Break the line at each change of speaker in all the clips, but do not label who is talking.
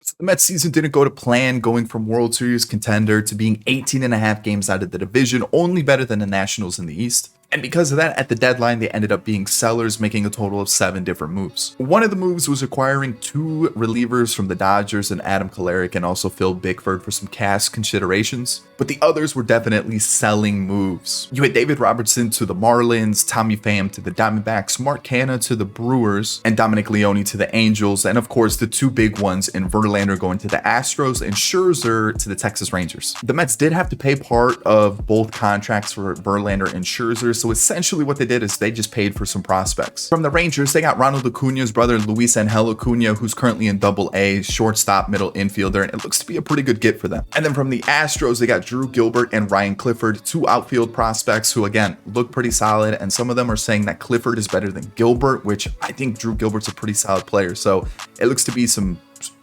The Mets season didn't go to plan, going from World Series contender to being 18 and a half games out of the division, only better than the Nationals in the East. And because of that, at the deadline, they ended up being sellers, making a total of 7 different moves. One of the moves was acquiring 2 relievers from the Dodgers and Adam Kolarek and also Phil Bickford for some cash considerations. But the others were definitely selling moves. You had David Robertson to the Marlins, Tommy Pham to the Diamondbacks, Mark Canha to the Brewers, and Dominic Leone to the Angels. And of course, the 2 big ones in Verlander going to the Astros and Scherzer to the Texas Rangers. The Mets did have to pay part of both contracts for Verlander and Scherzer. So essentially what they did is they just paid for some prospects. From the Rangers, they got Ronald Acuña's brother, Luis Angel Acuña, who's currently in Double-A, shortstop, middle infielder, and it looks to be a pretty good get for them. And then from the Astros, they got Drew Gilbert and Ryan Clifford, 2 outfield prospects who, again, look pretty solid. And some of them are saying that Clifford is better than Gilbert, which I think Drew Gilbert's a pretty solid player. So it looks to be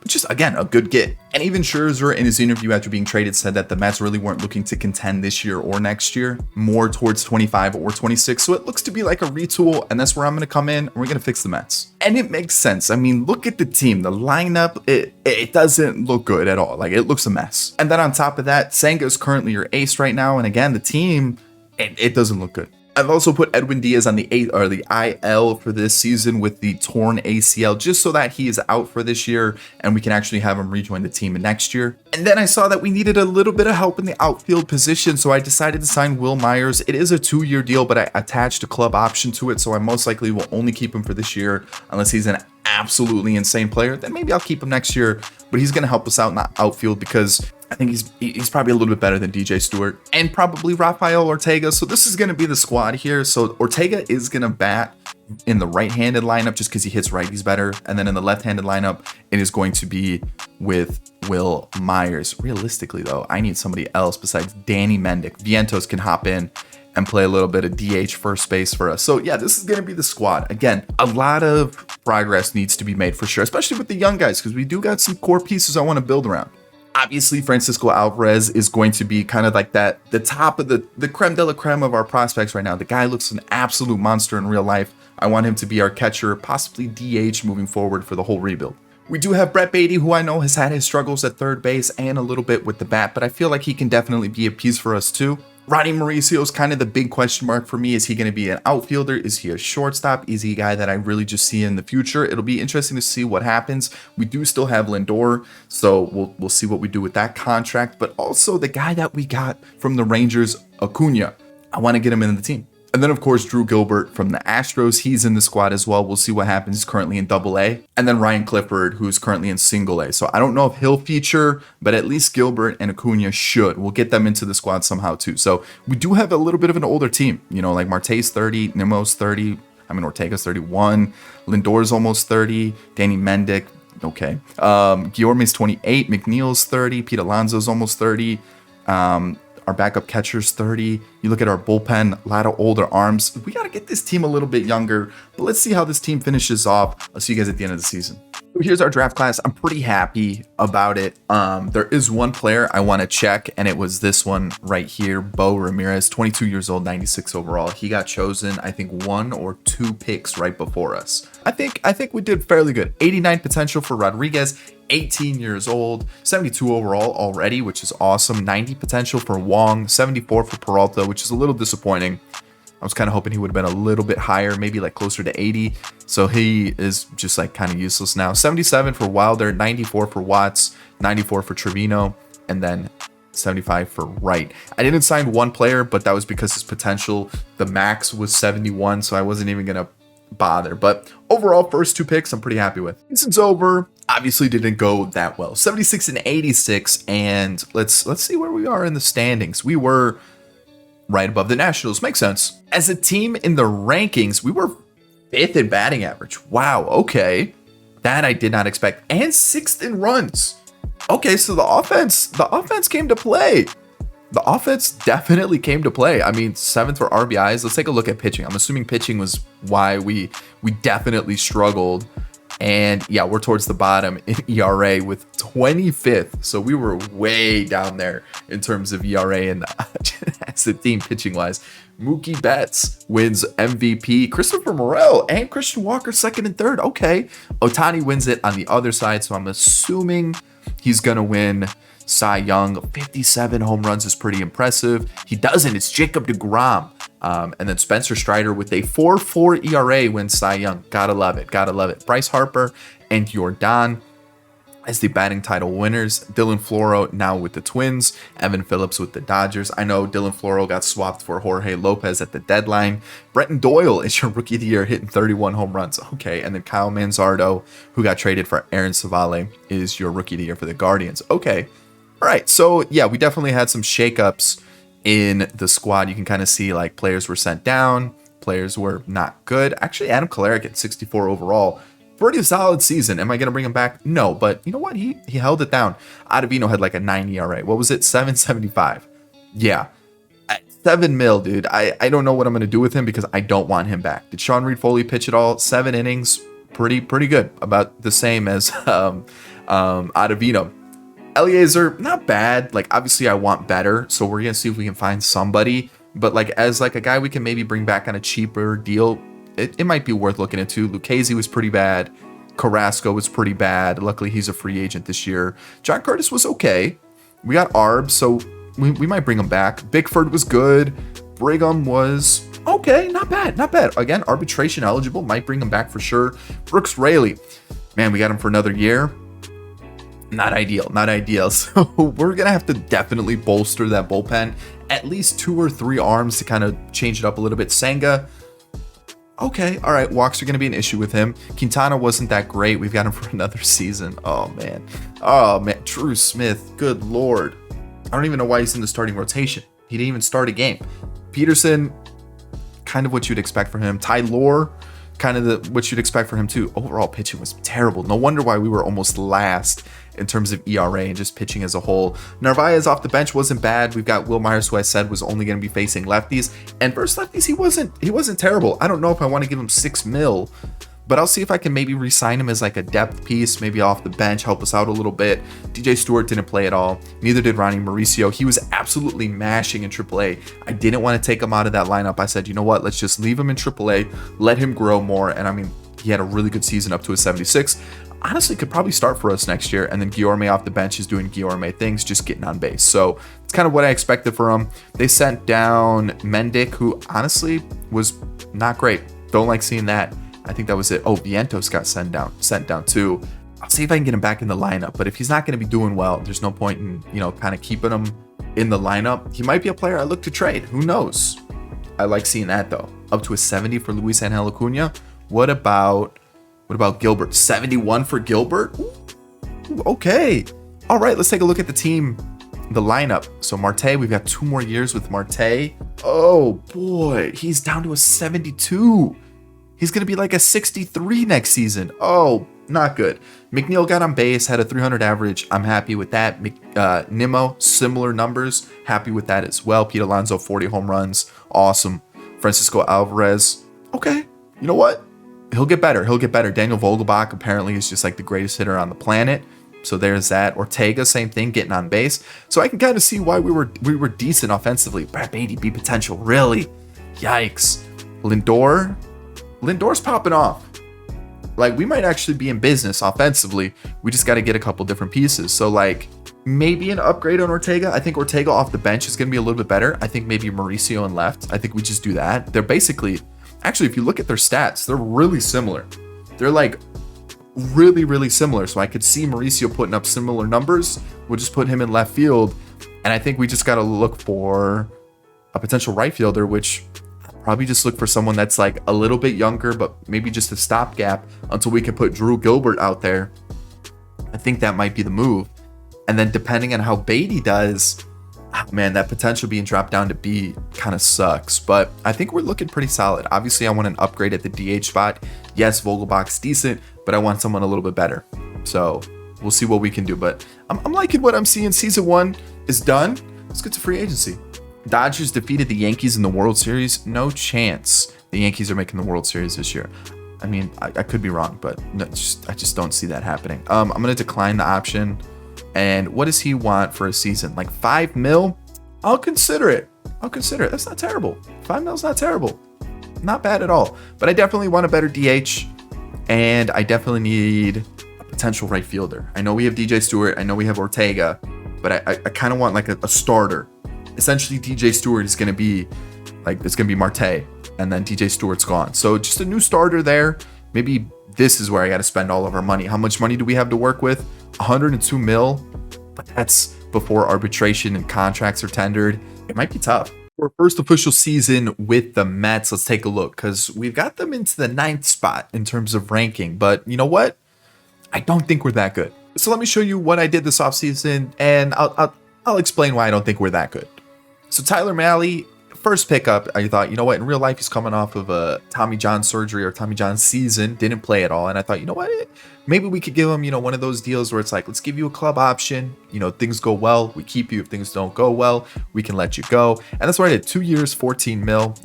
just again, a good get. And even Scherzer in his interview after being traded said that the Mets really weren't looking to contend this year or next year, more towards 25 or 26. So it looks to be like a retool, and that's where I'm going to come in and we're going to fix the Mets. And it makes sense. I mean, look at the team, the lineup, it doesn't look good at all. Like, it looks a mess. And then on top of that, Senga is currently your ace right now. And again, the team, it doesn't look good. I've also put Edwin Diaz on the IL for this season with the torn ACL, just so that he is out for this year and we can actually have him rejoin the team next year. And then I saw that we needed a little bit of help in the outfield position, so I decided to sign Will Myers. It is a 2-year deal, but I attached a club option to it, so I most likely will only keep him for this year unless he's an absolutely insane player. Then maybe I'll keep him next year, but he's going to help us out in the outfield because I think he's probably a little bit better than DJ Stewart and probably Rafael Ortega. So this is going to be the squad here. So Ortega is going to bat in the right-handed lineup just because he hits righties better. And then in the left-handed lineup, it is going to be with Will Myers. Realistically, though, I need somebody else besides Danny Mendick. Vientos can hop in and play a little bit of DH first base for us. So yeah, this is going to be the squad. Again, a lot of progress needs to be made for sure, especially with the young guys, because we do got some core pieces I want to build around. Obviously, Francisco Alvarez is going to be kind of like the top of the creme de la creme of our prospects right now. The guy looks an absolute monster in real life. I want him to be our catcher, possibly DH moving forward for the whole rebuild. We do have Brett Beatty, who I know has had his struggles at third base and a little bit with the bat, but I feel like he can definitely be a piece for us too. Ronnie Mauricio is kind of the big question mark for me. Is he going to be an outfielder? Is he a shortstop? Is he a guy that I really just see in the future? It'll be interesting to see what happens. We do still have Lindor, so we'll see what we do with that contract. But also the guy that we got from the Rangers, Acuña. I want to get him into the team. And then, of course, Drew Gilbert from the Astros. He's in the squad as well. We'll see what happens. He's currently in Double-A. And then Ryan Clifford, who's currently in Single-A. So I don't know if he'll feature, but at least Gilbert and Acuña should. We'll get them into the squad somehow, too. So we do have a little bit of an older team. You know, like Marte's 30, Nimmo's 30. Ortega's 31. Lindor's almost 30. Danny Mendick, okay. Guillorme's 28. McNeil's 30. Pete Alonso's almost 30. Our backup catcher's 30. You look at our bullpen, a lot of older arms. We got to get this team a little bit younger, but let's see how this team finishes off. I'll see you guys at the end of the season. Here's our draft class. I'm pretty happy about it. There is one player I want to check, and it was this one right here, Bo Ramirez, 22 years old, 96 overall. He got chosen, I think, 1 or 2 picks right before us. I think we did fairly good. 89 potential for Rodriguez, 18 years old, 72 overall already, which is awesome. 90 potential for Wong, 74 for Peralta, which is a little disappointing. I was kind of hoping he would have been a little bit higher, maybe like closer to 80. So he is just like kind of useless now. 77 for Wilder, 94 for Watts, 94 for Trevino, and then 75 for Wright. I didn't sign one player, but that was because his potential, the max was 71, so I wasn't even going to bother. But overall, first 2 picks, I'm pretty happy with. Season's over. Obviously didn't go that well. 76 and 86, and let's see where we are in the standings. We were right above the Nationals. Makes sense. As a team in the rankings, we were 5th in batting average. Wow, okay. That I did not expect. And 6th in runs. Okay, so the offense came to play. The offense definitely came to play. I mean, 7th for RBIs. Let's take a look at pitching. I'm assuming pitching was why we definitely struggled. And yeah, we're towards the bottom in ERA with 25th. So we were way down there in terms of ERA, and massive team pitching wise. Mookie Betts wins MVP. Christopher Morel and Christian Walker second and third. Okay. Ohtani wins it on the other side, so I'm assuming he's going to win Cy Young. 57 home runs is pretty impressive. He doesn't. It's Jacob deGrom. And then Spencer Strider with a 4.4 ERA wins Cy Young. Gotta love it. Gotta love it. Bryce Harper and Yordan as the batting title winners. Dylan Floro now with the Twins. Evan Phillips with the Dodgers. I know Dylan Floro got swapped for Jorge Lopez at the deadline. Brenton Doyle is your rookie of the year, hitting 31 home runs. Okay. And then Kyle Manzardo, who got traded for Aaron Savale, is your rookie of the year for the Guardians. Okay. All right. So, yeah, we definitely had some shakeups in the squad. You can kind of see like players were sent down. Players were not good. Actually, Adam Kolarek at 64 overall. Pretty solid season. Am I going to bring him back? No, but you know what? He held it down. Ottavino had like a 9 ERA. What was it? 7.75. Yeah. At $7 million, dude. I don't know what I'm going to do with him because I don't want him back. Did Sean Reed Foley pitch at all? 7 innings. Pretty good. About the same as Ottavino. Eliezer, not bad. Like, obviously I want better. So we're going to see if we can find somebody. But like as like a guy we can maybe bring back on a cheaper deal, it might be worth looking into. Lucchesi was pretty bad. Carrasco was pretty bad. Luckily, he's a free agent this year. John Curtis was okay. We got Arb, so we might bring him back. Bickford was good. Brigham was okay. Not bad. Not bad. Again, arbitration eligible. Might bring him back for sure. Brooks Raley. Man, we got him for another year. Not ideal. Not ideal. So we're going to have to definitely bolster that bullpen. At least 2 or 3 arms to kind of change it up a little bit. Senga. Okay, all right, walks are going to be an issue with him. Quintana wasn't that great. We've got him for another season. Oh, man. Drew Smith, good Lord. I don't even know why he's in the starting rotation. He didn't even start a game. Peterson, kind of what you'd expect from him. Ty Lore, kind of what you'd expect from him, too. Overall pitching was terrible. No wonder why we were almost last in terms of ERA and just pitching as a whole. Narvaez off the bench wasn't bad. We've got Will Myers, who I said was only going to be facing lefties. And versus lefties, he wasn't terrible. I don't know if I want to give him $6 million, but I'll see if I can maybe re-sign him as like a depth piece, maybe off the bench, help us out a little bit. DJ Stewart didn't play at all. Neither did Ronnie Mauricio. He was absolutely mashing in AAA. I didn't want to take him out of that lineup. I said, you know what? Let's just leave him in AAA, let him grow more. And I mean, he had a really good season up to a 76. Honestly, could probably start for us next year. And then Guillorme off the bench is doing Guillorme things, just getting on base. So it's kind of what I expected for him. They sent down Mendick, who honestly was not great. Don't like seeing that. I think that was it. Oh, Vientos got sent down too. I'll see if I can get him back in the lineup. But if he's not going to be doing well, there's no point in, kind of keeping him in the lineup. He might be a player I look to trade. Who knows? I like seeing that though. Up to a 70 for Luis Angel Acuna. What about Gilbert? 71 for Gilbert? Ooh, okay. All right, let's take a look at the team, the lineup. So Marte, we've got 2 more years with Marte. Oh boy, he's down to a nimmo He's going to be like a 63 next season. Oh, not good. McNeil got on base, had a 300 average. I'm happy with that. Nimmo, similar numbers. Happy with that as well. Pete Alonso, 40 home runs. Awesome. Francisco Alvarez. Okay. You know what? He'll get better. Daniel Vogelbach apparently is just like the greatest hitter on the planet. So there's that. Ortega, same thing, getting on base. So I can kind of see why we were decent offensively. Brad Beatty, B potential, really? Yikes. Lindor's popping off. Like, we might actually be in business offensively. We just got to get a couple different pieces. So like maybe an upgrade on Ortega. I think Ortega off the bench is going to be a little bit better. I think maybe Mauricio and left. I think we just do that. They're basically, actually, if you look at their stats, they're really similar. They're like really, really similar. So I could see Mauricio putting up similar numbers. We'll just put him in left field. And I think we just got to look for a potential right fielder, which probably just look for someone that's like a little bit younger, but maybe just a stopgap until we can put Drew Gilbert out there. I think that might be the move. And then depending on how Beatty does, man, that potential being dropped down to B kind of sucks. But I think we're looking pretty solid. Obviously, I want an upgrade at the DH spot. Yes, Vogelbach's decent, but I want someone a little bit better. So we'll see what we can do. But I'm liking what I'm seeing. Season 1 is done. Let's get to free agency. Dodgers defeated the Yankees in the World Series. No chance the Yankees are making the World Series this year. I mean, I could be wrong, but no, I just don't see that happening. I'm going to decline the option. And what does he want for a season? Like $5 million? I'll consider it. I'll consider it. That's not terrible. 5 mil's not terrible. Not bad at all. But I definitely want a better DH, and I definitely need a potential right fielder. I know we have DJ Stewart. I know we have Ortega, but I kind of want like a starter. Essentially, DJ Stewart is going to be like, it's going to be Marte, and then DJ Stewart's gone. So just a new starter there. Maybe this is where I got to spend all of our money. How much money do we have to work with? 102 mil, but that's before arbitration and contracts are tendered. It might be tough. For our first official season with the Mets, let's take a look, because we've got them into the 9th spot in terms of ranking. But you know what? I don't think we're that good. So let me show you what I did this offseason, and I'll explain why I don't think we're that good. So Tyler Mahle, first pickup, I thought, you know what, in real life, he's coming off of a Tommy John surgery or Tommy John season, didn't play at all. And I thought, you know what, maybe we could give him, one of those deals where it's like, let's give you a club option. Things go well, we keep you. If things don't go well, we can let you go. And that's what I did. 2 years, 14 mil.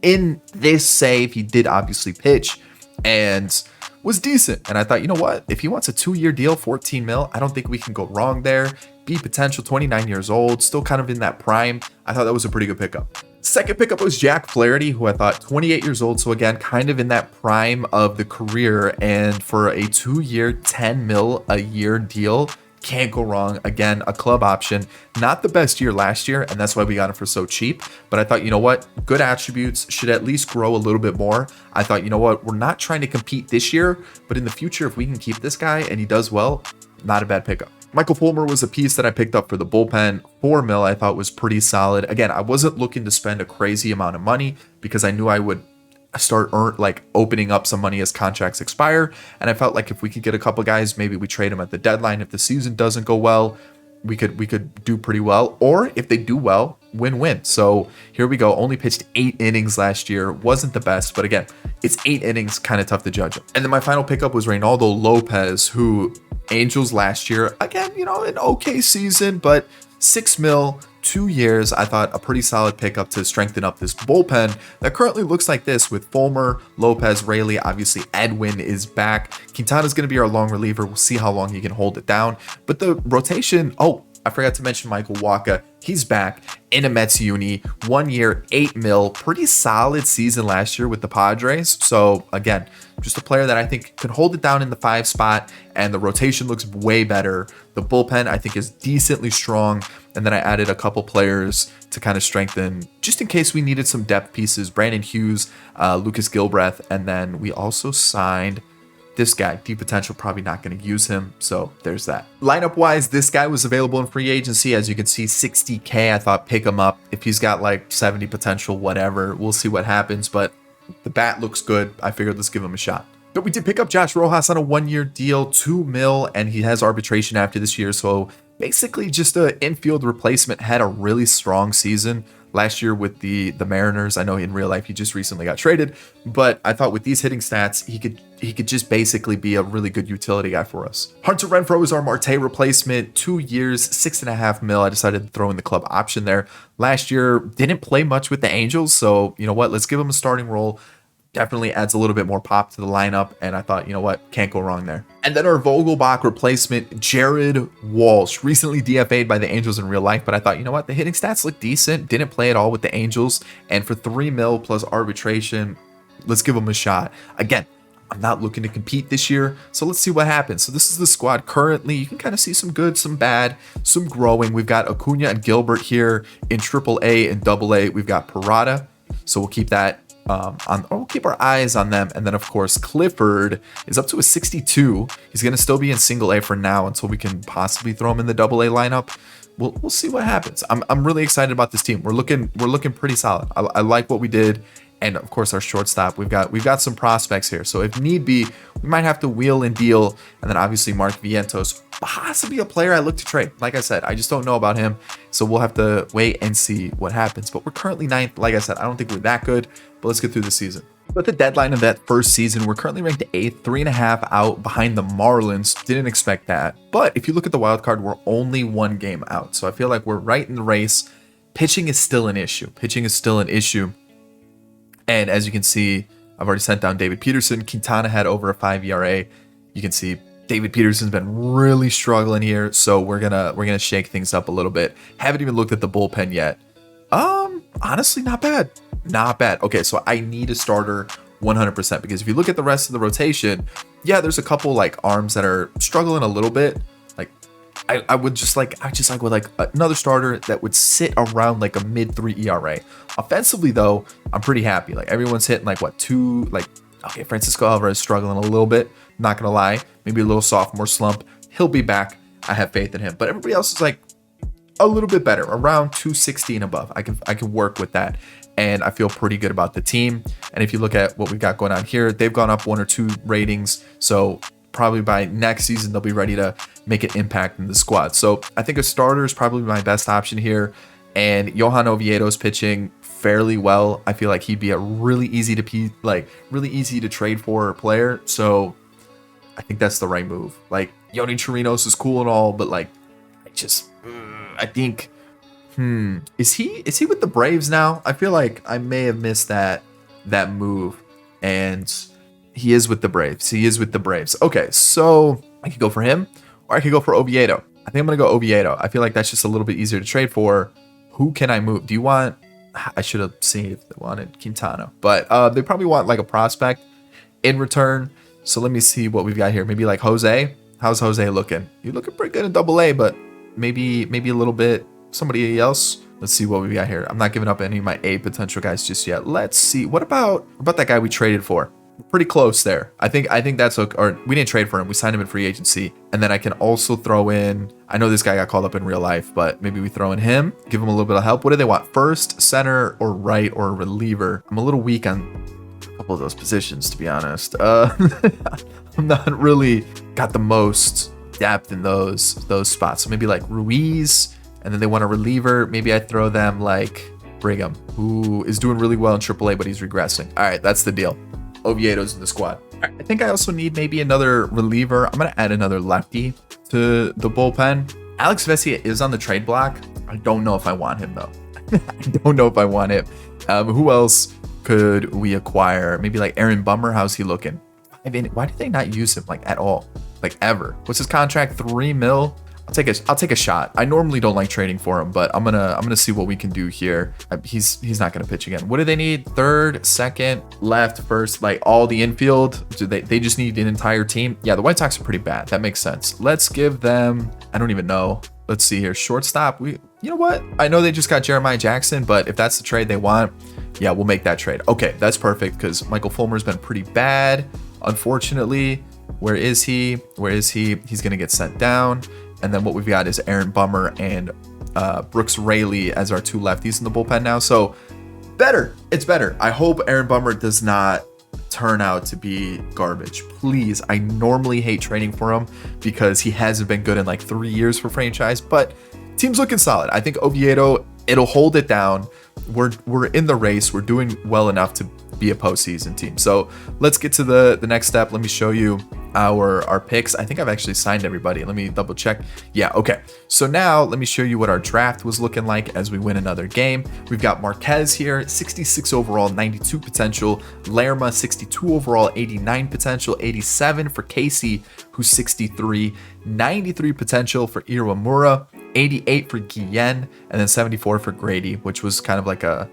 In this save, he did obviously pitch and was decent. And I thought, you know what, if he wants a 2-year deal, 14 mil, I don't think we can go wrong there. B potential, 29 years old, still kind of in that prime. I thought that was a pretty good pickup. Second pickup was Jack Flaherty, who I thought 28 years old. So again, kind of in that prime of the career. And for a 2-year, 10 mil a year deal, can't go wrong. Again, a club option, not the best year last year. And that's why we got him for so cheap. But I thought, you know what, good attributes, should at least grow a little bit more. I thought, you know what, we're not trying to compete this year, but in the future, if we can keep this guy and he does well, not a bad pickup. Michael Fulmer was a piece that I picked up for the bullpen. 4 mil I thought was pretty solid. Again, I wasn't looking to spend a crazy amount of money because I knew I would start opening up some money as contracts expire. And I felt like if we could get a couple guys, maybe we trade them at the deadline. If the season doesn't go well, we could do pretty well. Or if they do well, win-win. So here we go. Only pitched 8 innings last year. Wasn't the best, but again, it's 8 innings, kind of tough to judge him. And then my final pickup was Reynaldo Lopez, who Angels last year, again, an okay season, but 6 mil, 2 years, I thought a pretty solid pickup to strengthen up this bullpen that currently looks like this with Fulmer, Lopez, Raley. Obviously, Edwin is back. Quintana's going to be our long reliever. We'll see how long he can hold it down. But the rotation, I forgot to mention Michael Wacha. He's back in a Mets uni, 1 year, 8 mil, pretty solid season last year with the Padres. So again, just a player that I think can hold it down in the 5 spot, and the rotation looks way better. The bullpen I think is decently strong. And then I added a couple players to kind of strengthen just in case we needed some depth pieces. Brandon Hughes, Lucas Gilbreth, and then we also signed this guy, deep potential, probably not going to use him. So there's that. Lineup wise, this guy was available in free agency. As you can see, 60K. I thought pick him up. If he's got like 70 potential, whatever, we'll see what happens. But the bat looks good. I figured let's give him a shot. But we did pick up Josh Rojas on a 1-year deal, 2 mil, and he has arbitration after this year. So basically just an infield replacement. Had a really strong season last year with the Mariners. I know in real life he just recently got traded, but I thought with these hitting stats, he could just basically be a really good utility guy for us. Hunter Renfroe is our Marte replacement, 2 years, 6.5 mil. I decided to throw in the club option there. Last year, didn't play much with the Angels, so you know what? Let's give him a starting role. Definitely adds a little bit more pop to the lineup, and I thought, you know what, can't go wrong there. And then our Vogelbach replacement, Jared Walsh, recently DFA'd by the Angels in real life, but I thought, you know what, the hitting stats look decent, didn't play at all with the Angels, and for 3 mil plus arbitration, let's give him a shot. Again, I'm not looking to compete this year, so let's see what happens. So this is the squad currently. You can kind of see some good, some bad, some growing. We've got Acuna and Gilbert here in AAA and AA. We've got Parada, so we'll keep that we'll keep our eyes on them. And then of course Clifford is up to a 62. He's going to still be in single A for now until we can possibly throw him in the AA lineup. We'll see what happens. I'm really excited about this team. We're looking pretty solid. I like what we did. And of course our shortstop, we've got some prospects here. So if need be, we might have to wheel and deal. And then obviously Mark Vientos, possibly a player I look to trade. Like I said, I just don't know about him. So we'll have to wait and see what happens. But we're currently 9th. Like I said, I don't think we're that good, but let's get through the season. But the deadline of that first season, we're currently ranked 8th, 3.5 out behind the Marlins. Didn't expect that. But if you look at the wild card, we're only 1 game out. So I feel like we're right in the race. Pitching is still an issue. And as you can see, I've already sent down David Peterson. Quintana had over a 5 ERA. You can see David Peterson's been really struggling here, so we're gonna shake things up a little bit. Haven't even looked at the bullpen yet. honestly, not bad. Not bad. Okay, so I need a starter 100% because if you look at the rest of the rotation, yeah, there's a couple like arms that are struggling a little bit. Like I would just like with like another starter that would sit around like a mid-3 ERA. Offensively though, I'm pretty happy. Like everyone's hitting like what, 2, like okay, Francisco Alvarez struggling a little bit, not gonna lie, maybe a little sophomore slump. He'll be back. I have faith in him. But everybody else is like a little bit better, around 260 and above. I can work with that. And I feel pretty good about the team. And if you look at what we've got going on here, they've gone up 1 or 2 ratings. So probably by next season, they'll be ready to make an impact in the squad. So I think a starter is probably my best option here. And Johan Oviedo's pitching fairly well. I feel like he'd be a really easy to trade for player. So I think that's the right move. Like Yoni Chirinos is cool and all, but like I think is he with the Braves now? I feel like I may have missed that move, and he is with the Braves. Okay, so I could go for him, or I could go for Oviedo. I think I'm gonna go Oviedo. I feel like that's just a little bit easier to trade for. Who can I move? Do you want? I should have seen if they wanted Quintana, but they probably want like a prospect in return. So let me see what we've got here. Maybe like Jose. How's Jose looking? You're looking pretty good in Double-A, but maybe a little bit somebody else. Let's see what we got here. I'm not giving up any of my A potential guys just yet. Let's see. What about that guy we traded for? Pretty close there. I think that's or we didn't trade for him. We signed him in free agency. And then I can also throw in, I know this guy got called up in real life, but maybe we throw in him, give him a little bit of help. What do they want? First, center, or right, or reliever? I'm a little weak on a couple of those positions, to be honest. I'm not really got the most depth in those spots. So maybe like Ruiz, and then they want a reliever. Maybe I throw them like Brigham, who is doing really well in AAA, but he's regressing. All right, that's the deal. Oviedo's in the squad. Right, I think I also need maybe another reliever. I'm going to add another lefty to the bullpen. Alex Vesia is on the trade block. I don't know if I want him, though. I don't know if I want him. Who else could we acquire? Maybe like Aaron Bummer. How's he looking? I mean, why did they not use him like at all? Like ever? What's his contract? $3 million? I'll take a shot. I normally don't like trading for him, but I'm gonna see what we can do here. He's not gonna pitch again. What do they need? Third, second, left, first, like all the infield. Do they just need an entire team? Yeah, the White Sox are pretty bad. That makes sense. Let's give them, I don't even know. Let's see here. Shortstop. You know what? I know they just got Jeremiah Jackson, but if that's the trade they want, yeah, we'll make that trade. Okay, that's perfect because Michael Fulmer's been pretty bad, unfortunately. Where is he? He's gonna get sent down. And then what we've got is Aaron Bummer and Brooks Raley as our 2 lefties in the bullpen now. So better. It's better. I hope Aaron Bummer does not turn out to be garbage. Please. I normally hate trading for him because he hasn't been good in like 3 years for franchise, but team's looking solid. I think Oviedo, it'll hold it down. We're in the race. We're doing well enough to be a postseason team. So let's get to the next step. Let me show you our picks. I think I've actually signed everybody. Let me double check. Yeah, okay. So now let me show you what our draft was looking like as we win another game. We've got Marquez here, 66 overall, 92 potential. Lerma, 62 overall, 89 potential. 87 for Casey, who's 63. 93 potential for Iwamura. 88 for Guillen, and then 74 for Grady, which was kind of like a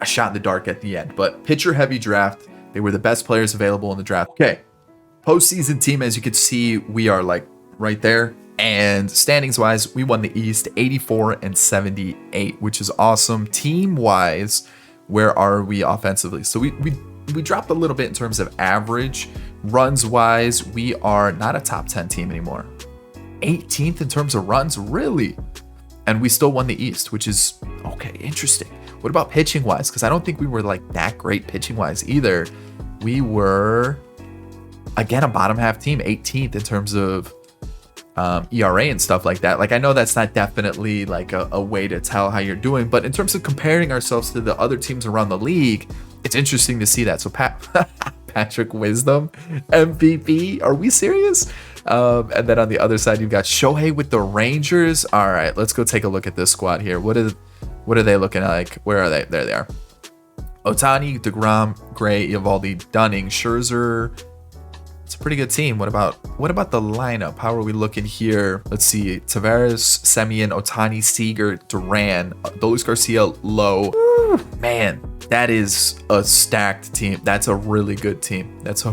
shot in the dark at the end. But pitcher heavy draft. They were the best players available in the draft. Okay. Postseason team, as you can see, we are like right there. And standings wise, we won the East 84-78, which is awesome. Team wise, where are we offensively? So we dropped a little bit in terms of average. Runs wise, we are not a top 10 team anymore. 18th in terms of runs, really? And we still won the East, which is okay, interesting. What about pitching wise? Because I don't think we were like that great pitching wise either. We were, again, a bottom half team, 18th in terms of ERA and stuff like that. Like, I know that's not definitely like a way to tell how you're doing, but in terms of comparing ourselves to the other teams around the league, it's interesting to see that. So Patrick Wisdom, MVP. Are we serious? And then on the other side, you've got Shohei with the Rangers. All right, let's go take a look at this squad here. What are they looking like? Where are they? There they are. Otani, DeGrom, Gray, Eovaldi, Dunning, Scherzer, It's a pretty good team. What about the lineup? How are we looking here? Let's see. Tavares, Semien, Otani, Seager, Duran, Dolis Garcia, Lowe. Man, that is a stacked team. That's a really good team. That's a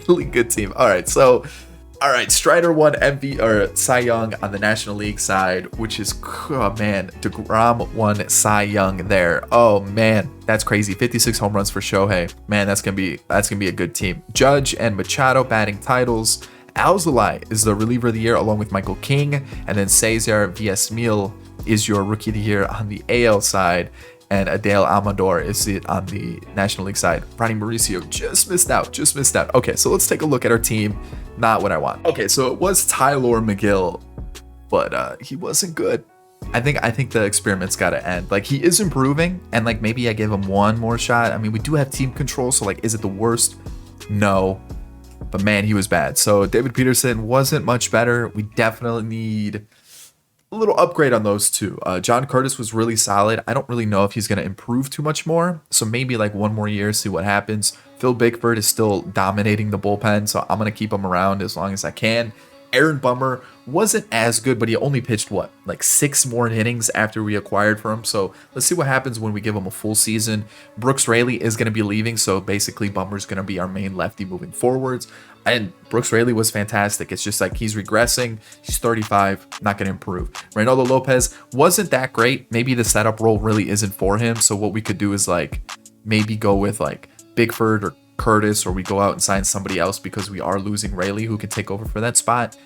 really good team. All right, Strider won MV or Cy Young on the National League side, which is, oh man, DeGrom won Cy Young there. Oh man, that's crazy. 56 home runs for Shohei. Man, that's gonna be a good team. Judge and Machado batting titles. Alzolay is the reliever of the year along with Michael King, and then Cesar Villasmil is your rookie of the year on the AL side. And Adael Amador is it on the National League side. Ronnie Mauricio just missed out. Okay, so let's take a look at our team. Not what I want. Okay, so it was Tyler McGill, but he wasn't good. I think the experiment's got to end. Like, he is improving, and like maybe I give him one more shot. I mean, we do have team control, so like, is it the worst? No, but man, he was bad. So David Peterson wasn't much better. We definitely need a little upgrade on those two. John Curtis was really solid. I don't really know if he's going to improve too much more. So maybe like one more year, see what happens. Phil Bickford is still dominating the bullpen, so I'm going to keep him around as long as I can. Aaron Bummer wasn't as good, but he only pitched like 6 more innings after we acquired for him. So let's see what happens when we give him a full season. Brooks Raley is going to be leaving, so basically Bummer's going to be our main lefty moving forwards. And Brooks Raley was fantastic. It's just like he's regressing. He's 35, not going to improve. Reynaldo Lopez wasn't that great. Maybe the setup role really isn't for him. So what we could do is like maybe go with like Bickford or Curtis, or we go out and sign somebody else because we are losing Raley who can take over for that spot.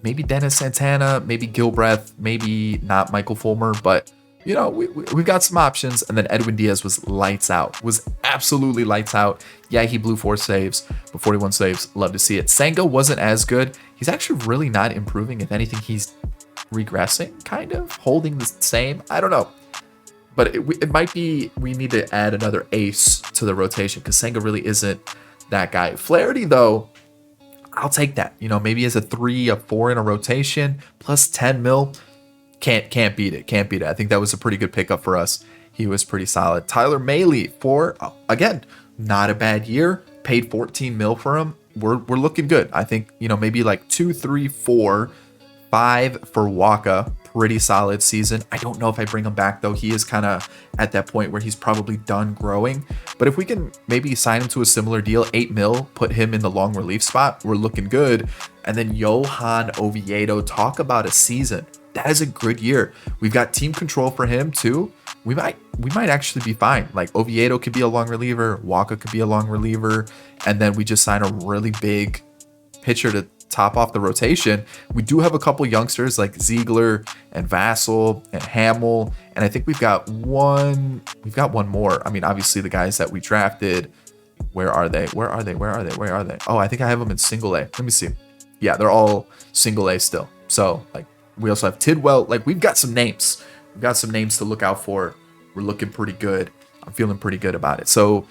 Maybe Dennis Santana, maybe Gilbreth, maybe not Michael Fulmer, but you know, we've got some options. And then Edwin Diaz was lights out, was absolutely lights out. Yeah, he blew 4 saves, but 41 saves. Love to see it. Senga wasn't as good. He's actually really not improving. If anything, he's regressing, kind of holding the same. I don't know. But it might be we need to add another ace to the rotation because Senga really isn't that guy. Flaherty, though, I'll take that. You know, maybe as a 3, a 4 in a rotation, plus 10 mil. Can't beat it. Can't beat it. I think that was a pretty good pickup for us. He was pretty solid. Tyler Mahle again, not a bad year. Paid 14 mil for him. We're looking good. I think, you know, maybe like 2, 3, 4, 5 for Waka. Pretty solid season. I don't know if I bring him back though. He is kind of at that point where he's probably done growing. But if we can maybe sign him to a similar deal, 8 mil, put him in the long relief spot, we're looking good. And then Johan Oviedo, talk about a season. That is a good year. We've got team control for him too. We might actually be fine. Like Oviedo could be a long reliever, Waka could be a long reliever, and then we just sign a really big pitcher to top off the rotation. We do have a couple youngsters like Ziegler and Vassell and Hamill, and I think we've got one more. I mean, obviously the guys that we drafted, where are they? Oh, I think I have them in single A. Let me see. Yeah, they're all single A still. So like we also have Tidwell. Like we've got some names. We've got some names to look out for. We're looking pretty good. I'm feeling pretty good about it. So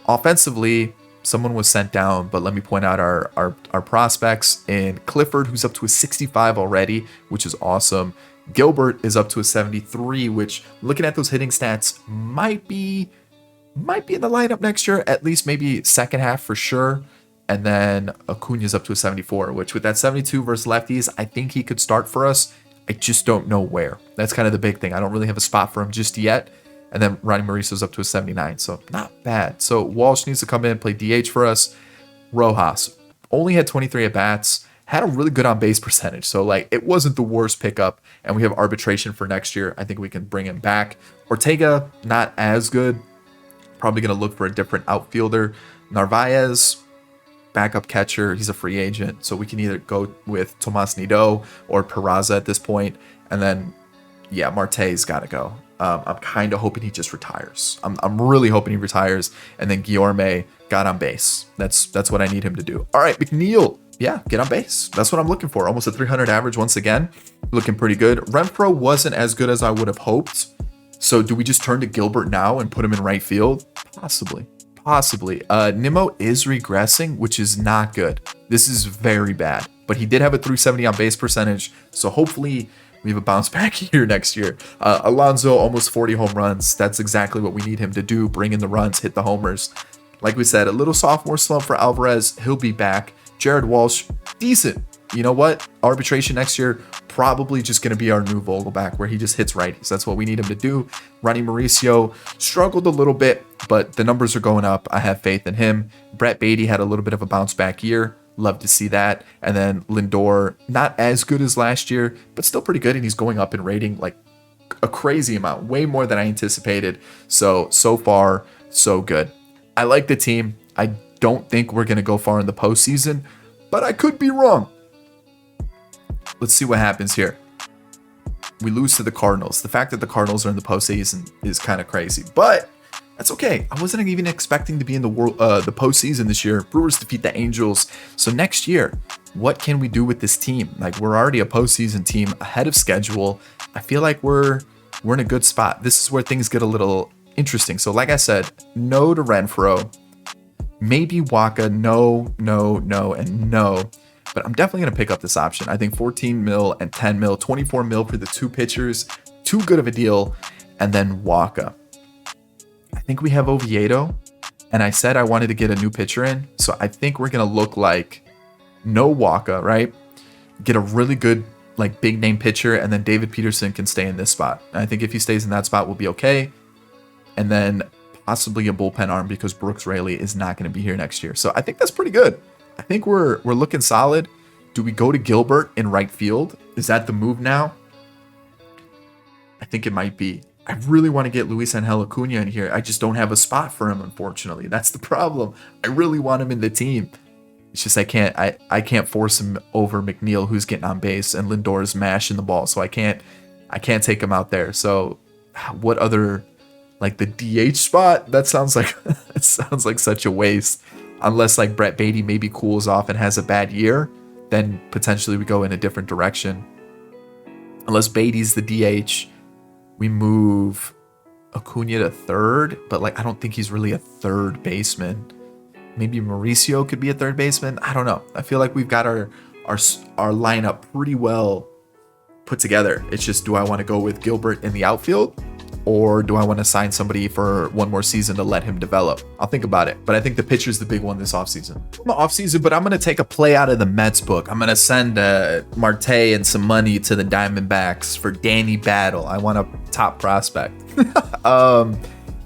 offensively, someone was sent down, but let me point out our prospects. And Clifford, who's up to a 65 already, which is awesome. Gilbert is up to a 73, which looking at those hitting stats might be in the lineup next year, at least maybe second half for sure. And then Acuna's up to a 74, which with that 72 versus lefties, I think he could start for us. I just don't know where. That's kind of the big thing. I don't really have a spot for him just yet. And then Ronnie Mauricio's up to a 79, so not bad. So Walsh needs to come in and play DH for us. Rojas only had 23 at-bats, had a really good on-base percentage. So like it wasn't the worst pickup, and we have arbitration for next year. I think we can bring him back. Ortega, not as good. Probably going to look for a different outfielder. Narvaez, backup catcher. He's a free agent, so we can either go with Tomas Nido or Peraza at this point. And then, yeah, Marte's got to go. I'm kind of hoping he just retires. I'm really hoping he retires. And then Guillorme got on base. That's what I need him to do. All right, McNeil. Yeah, get on base. That's what I'm looking for. Almost a 300 average once again. Looking pretty good. Renfroe wasn't as good as I would have hoped. So do we just turn to Gilbert now and put him in right field? Possibly. Nimmo is regressing, which is not good. This is very bad. But he did have a 370 on base percentage. So hopefully we have a bounce back here next year. Alonso, almost 40 home runs. That's exactly what we need him to do. Bring in the runs, hit the homers. Like we said, a little sophomore slump for Alvarez. He'll be back. Jared Walsh, decent. You know what? Arbitration next year, probably just going to be our new Vogelback, where he just hits righties. That's what we need him to do. Ronnie Mauricio struggled a little bit, but the numbers are going up. I have faith in him. Brett Beatty had a little bit of a bounce back year. Love to see that. And then Lindor, not as good as last year, but still pretty good. And he's going up in rating like a crazy amount, way more than I anticipated. So far, so good. I like the team. I don't think we're going to go far in the postseason, but I could be wrong. Let's see what happens here. We lose to the Cardinals. The fact that the Cardinals are in the postseason is kind of crazy, but that's okay. I wasn't even expecting to be in the postseason this year. Brewers defeat the Angels. So next year, what can we do with this team? Like, we're already a postseason team ahead of schedule. I feel like we're in a good spot. This is where things get a little interesting. So like I said, no to Renfroe, maybe Waka, no, and no. But I'm definitely going to pick up this option. I think 14 mil and 10 mil, 24 mil for the two pitchers, too good of a deal. And then Waka. I think we have Oviedo, and I said I wanted to get a new pitcher in. So I think we're going to look like no Waka, right? Get a really good, like, big name pitcher, and then David Peterson can stay in this spot. And I think if he stays in that spot, we'll be okay. And then possibly a bullpen arm, because Brooks Raley is not going to be here next year. So I think that's pretty good. I think we're looking solid. Do we go to Gilbert in right field? Is that the move now? I think it might be. I really want to get Luis Angel Acuna in here. I just don't have a spot for him, unfortunately. That's the problem. I really want him in the team. It's just I can't force him over McNeil, who's getting on base, and Lindor is mashing the ball. So I can't take him out there. So what other, like the DH spot? That sounds like such a waste. Unless like Brett Beatty maybe cools off and has a bad year, then potentially we go in a different direction. Unless Beatty's the DH, we move Acuna to third, but like I don't think he's really a third baseman. Maybe Mauricio could be a third baseman. I don't know. I feel like we've got our lineup pretty well put together. It's just, do I want to go with Gilbert in the outfield? Or do I want to sign somebody for one more season to let him develop? I'll think about it. But I think the pitcher's the big one this offseason. But I'm going to take a play out of the Mets book. I'm going to send Marte and some money to the Diamondbacks for Danny Battle. I want a top prospect.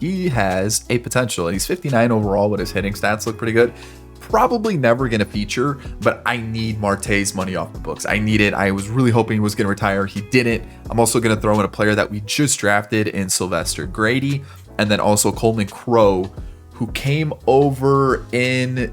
He has a potential. He's 59 overall, but his hitting stats look pretty good. Probably never going to feature, but I need Marte's money off the books. I need it. I was really hoping he was going to retire. He didn't. I'm also going to throw in a player that we just drafted in Sylvester Grady, and then also Coleman Crowe, who came over in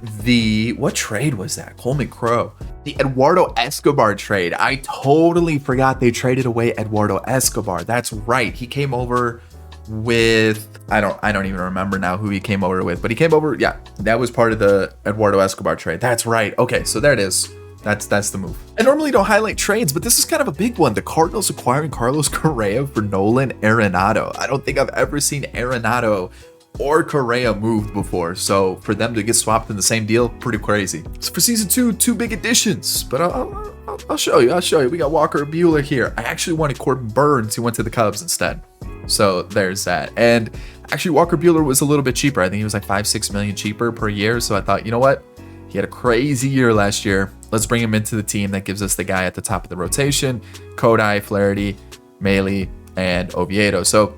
what trade was that? Coleman Crowe. The Eduardo Escobar trade. I totally forgot they traded away Eduardo Escobar. That's right. He came over with, I don't even remember now who he came over with, but he came over, yeah, that was part of the Eduardo Escobar trade. That's right. Okay, so there it is. That's the move. I normally don't highlight trades, but this is kind of a big one. The Cardinals acquiring Carlos Correa for Nolan Arenado. I don't think I've ever seen Arenado or Correa moved before, so for them to get swapped in the same deal, pretty crazy. So for season two big additions, but I'll show you. We got Walker Buehler here. I actually wanted Corbin Burns, who went to the Cubs instead. So there's that. And actually Walker Buehler was a little bit cheaper. I think he was like 5-6 million cheaper per year. So I thought, you know what? He had a crazy year last year. Let's bring him into the team. That gives us the guy at the top of the rotation: Kodai, Flaherty, Maile, and Oviedo. So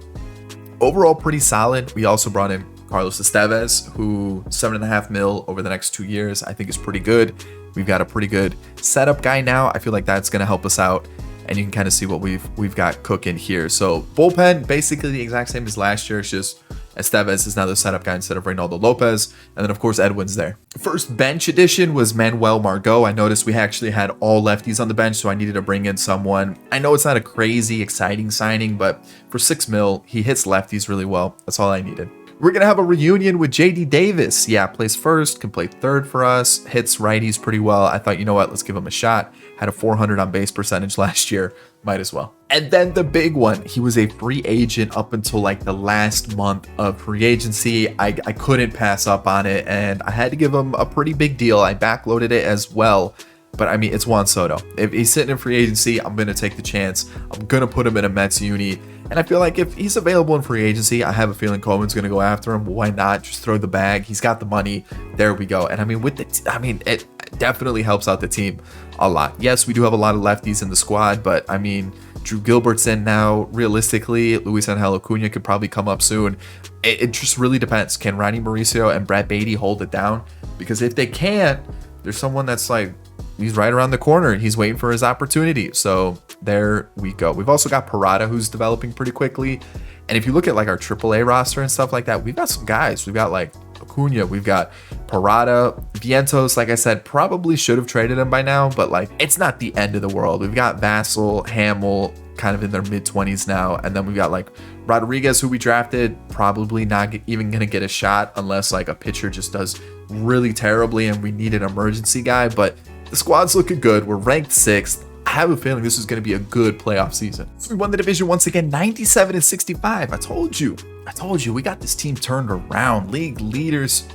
overall, pretty solid. We also brought in Carlos Estevez, who $7.5 million over the next 2 years, I think is pretty good. We've got a pretty good setup guy now. I feel like that's going to help us out. And you can kind of see what we've got cooking here. So bullpen, basically the exact same as last year. It's just Estevez is now the setup guy instead of Reynaldo Lopez. And then, of course, Edwin's there. First bench addition was Manuel Margot. I noticed we actually had all lefties on the bench, so I needed to bring in someone. I know it's not a crazy, exciting signing, but for $6 million, he hits lefties really well. That's all I needed. We're going to have a reunion with JD Davis. Yeah, plays first, can play third for us, hits righties pretty well. I thought, you know what, let's give him a shot. Had a 400 on base percentage last year. Might as well. And then the big one, he was a free agent up until like the last month of free agency. I couldn't pass up on it, and I had to give him a pretty big deal. I backloaded it as well. But I mean, it's Juan Soto. If he's sitting in free agency, I'm going to take the chance. I'm going to put him in a Mets uni. And I feel like if he's available in free agency, I have a feeling Coleman's going to go after him. Why not? Just throw the bag. He's got the money. There we go. And I mean, it definitely helps out the team a lot. Yes, we do have a lot of lefties in the squad, but I mean, Drew Gilbert's in now. Realistically, Luis Angel Acuna could probably come up soon. It just really depends. Can Ronnie Mauricio and Brad Beatty hold it down? Because if they can't, there's someone that's like, he's right around the corner and he's waiting for his opportunity. So there we go. We've also got Parada, who's developing pretty quickly. And if you look at like our AAA roster and stuff like that, we've got some guys. We've got like Acuna, we've got Parada, Vientos. Like I said, probably should have traded him by now, but like it's not the end of the world. We've got Vassell, Hamill, kind of in their mid-20s now, and then we've got like Rodriguez, who we drafted, probably not even gonna get a shot unless like a pitcher just does really terribly and we need an emergency guy. But the squad's looking good. We're ranked 6th. I have a feeling this is going to be a good playoff season. So we won the division once again, 97-65. I told you, we got this team turned around. League leaders,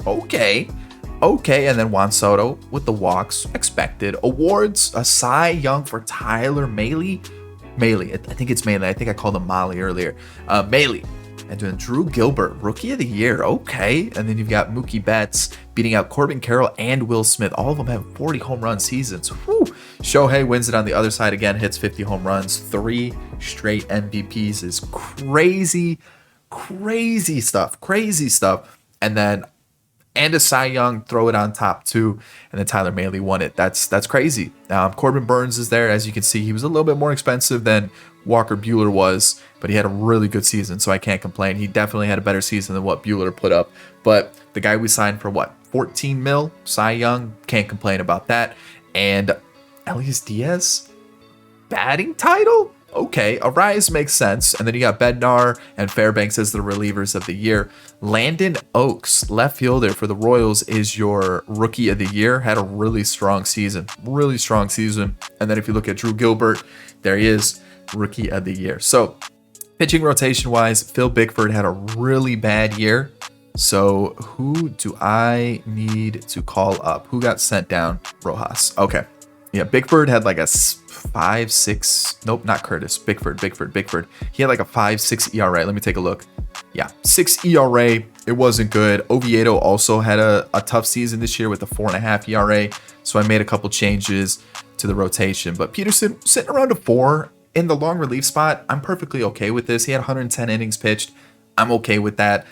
okay. And then Juan Soto with the walks, expected. Awards, a Cy Young for Tyler Mahle. I think it's Mahle. I think I called him Molly earlier. Mahle. And then Drew Gilbert, Rookie of the Year. Okay. And then you've got Mookie Betts beating out Corbin Carroll and Will Smith. All of them have 40 home run seasons. Whew. Shohei wins it on the other side again, hits 50 home runs. 3 straight MVPs is crazy stuff. And then a Cy Young, throw it on top too. And then Tyler Mahle won it. That's crazy. Corbin Burns is there. As you can see, he was a little bit more expensive than Walker Buehler was, but he had a really good season, so I can't complain. He definitely had a better season than what Buehler put up. But the guy we signed for what, 14 mil, Cy Young, can't complain about that. And Elias Diaz, batting title? Okay, Arias makes sense. And then you got Bednar and Fairbanks as the relievers of the year. Landon Oaks, left fielder for the Royals, is your Rookie of the Year. Had a really strong season. And then if you look at Drew Gilbert, there he is, Rookie of the Year. So pitching rotation wise, Phil Bickford had a really bad year. So who do I need to call up? Who got sent down? Rojas. Okay. Yeah, Bickford had like a 5.6. Nope, not Curtis. Bickford. He had like a 5.6 ERA. Let me take a look. Yeah, 6 ERA. It wasn't good. Oviedo also had a tough season this year with a 4.5 ERA. So I made a couple changes to the rotation. But Peterson sitting around a 4 in the long relief spot. I'm perfectly okay with this. He had 110 innings pitched. I'm okay with that.